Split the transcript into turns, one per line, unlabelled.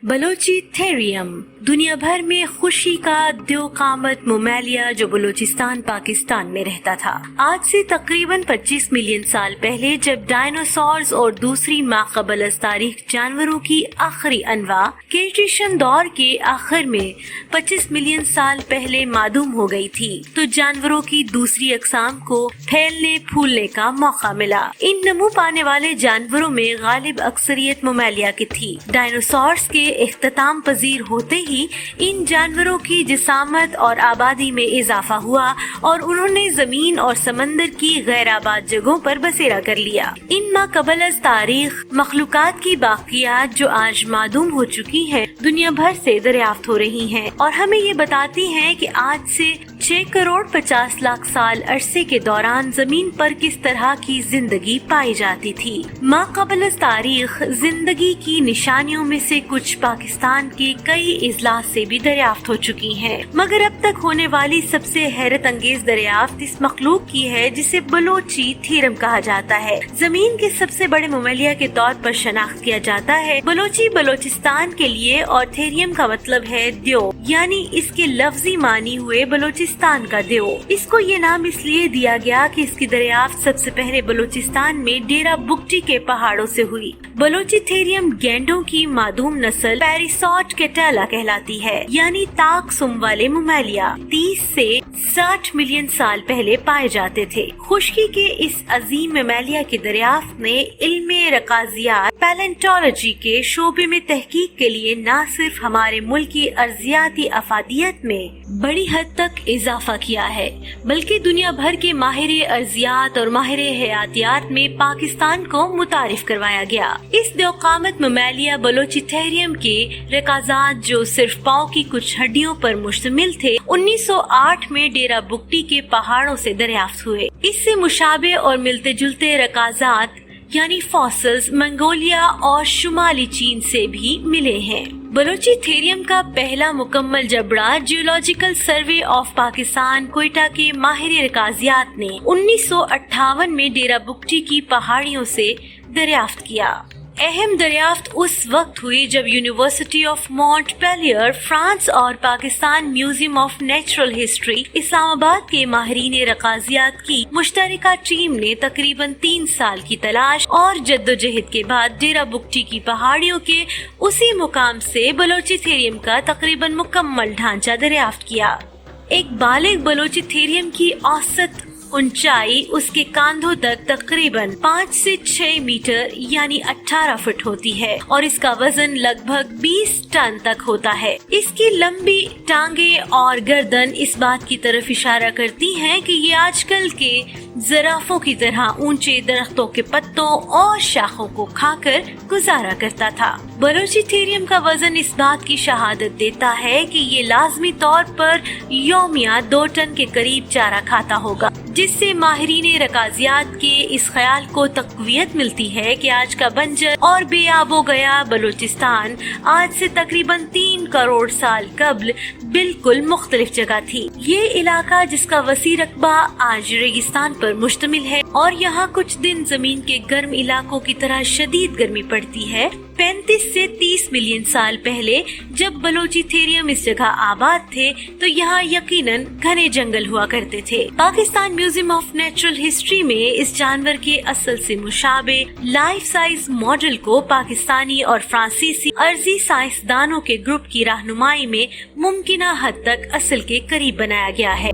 Balochi thorium दुनिया भर में खुशी का दो कामत मुमालिया जो बलूचिस्तान पाकिस्तान में रहता था। आज से तकरीबन 25 मिलियन साल पहले जब डायनासोर्स और दूसरी माक़बल तारीख जानवरों की आखिरी अनवा क्रिटेशियन दौर के आखिर में 25 मिलियन साल पहले मादूम हो गई थी, तो जानवरों की दूसरी अक़साम को फैलने फूलने का मौका मिला। इन नमू पाने वाले जानवरों में गालिब अक्सरियत मुमालिया की थी। डायनासोर्स के इख्तिताम पजीर होते ही इन जानवरों की जिसामत और आबादी में इजाफा हुआ और उन्होंने जमीन और समंदर की गैर आबाद जगहों पर बसेरा कर लिया। इन माक़बल तारीख मखलूकात की बाकियात जो आज मादूम हो चुकी हैं, दुनिया भर से दरियाफ्त हो रही हैं और हमें ये बताती हैं कि आज से 6 करोड़ 50 लाख साल अरसे के दौरान जमीन पर किस तरह की जिंदगी पाई जाती थी। माक़बल तारीख जिंदगी की निशानियों में से कुछ पाकिस्तान के कई इजलास से भी दरियाफ्त हो चुकी हैं, मगर अब तक होने वाली सबसे हैरत अंगेज दरियाफ्त इस मखलूक की है जिसे बलोची थेरियम कहा जाता है। जमीन के सबसे बड़े मुमालिया के तौर पर शनाख्त किया जाता है। बलोची बलोचिस्तान के लिए और थेरियम का मतलब है द्यो, यानी इसके लफ्जी मानी हुए बलोचिस्तान का द्यो। इसको ये नाम इसलिए दिया गया कि इसकी दरियाफ्त सबसे पहले बलोचिस्तान में डेरा बुगटी के पहाड़ों से हुई। बलोची थेरियम गैंडों की मादूम नस्ल पैरिसॉट कैटाला कहलाती है, यानी ताक सुम वाले मुमालिया 30 से 60 मिलियन साल पहले पाए जाते थे। खुश्की के इस अजीम मुमालिया की दरियाफ्त ने इल्मे रकाजियात पैलेंटोलॉजी के शोबे में तहकीक के लिए न सिर्फ हमारे मुल्क की अर्जियाती अफादियत में बड़ी हद तक इजाफा किया है, बल्कि दुनिया भर के माहिर अर्जियात और माहिर हयातियात में पाकिस्तान को मुतारिफ करवाया गया। इस दो-कामत मुमालिया बलोची थेरियम के रकाजात जो सिर्फ पाँव की कुछ हड्डियों पर मुश्तमिल थे, 1908 में डेरा बुगटी के पहाड़ों से दरियाफ्त हुए। इससे मुशाबे और मिलते जुलते रकाजात यानी फॉसिल्स मंगोलिया और शुमाली चीन से भी मिले हैं। बलोची थेरियम का पहला मुकम्मल जबड़ा geological survey of Pakistan Quetta के माहिर रकाजियात ने 1958 में डेरा बुगटी की पहाड़ियों से दरियाफ्त किया। अहम दरियाफ्त उस वक्त हुई जब यूनिवर्सिटी ऑफ मॉन्टपेलियर फ्रांस और Pakistan museum of natural history Islamabad के माहिरीन रकाजियात की मुश्तरका टीम ने तकरीबन 3 साल की तलाश और जद्दोजहद के बाद डेरा बुगटी की पहाड़ियों के उसी मुकाम से बलोची थेरियम का तकरीबन मुकम्मल ढांचा दरियाफ्त किया। एक बालिग बलोची थेरियम की औसत ऊंचाई उसके कांधों तक तकरीबन 5 से 6 मीटर यानी 18 फुट होती है और इसका वजन लगभग 20 टन तक होता है। इसकी लंबी टांगे और गर्दन इस बात की तरफ इशारा करती हैं कि ये आजकल के ज़राफ़ों की तरह ऊंचे दरख्तों के पत्तों और शाखों को खाकर गुजारा करता था। बलोची थेरियम का वजन इस बात की शहादत देता है कि ये लाजमी तौर पर यौमिया 2 टन के करीब चारा खाता होगा, जिससे माहिरीन रकाजियात के इस ख्याल को तक़वियत मिलती है कि आज का बंजर और बेआबो गया बलूचिस्तान आज से तकरीबन 3 करोड़ साल कबल बिल्कुल मुख्तलिफ जगह थी। ये इलाका जिसका वसी रकबा आज रेगिस्तान पर मुश्तमिल है और यहाँ कुछ दिन जमीन के गर्म इलाकों की तरह शदीद गर्मी पड़ती है। 35 से 30 मिलियन साल पहले जब बलोची थेरियम इस जगह आबाद थे तो यहाँ यकीनन घने जंगल हुआ करते थे। Pakistan museum of natural history में इस जानवर के असल से मुशाबे लाइफ साइज मॉडल को पाकिस्तानी और फ्रांसीसी अर्जी साइंसदानों के ग्रुप की रहनुमाई में मुमकिना हद तक असल के करीब बनाया गया है।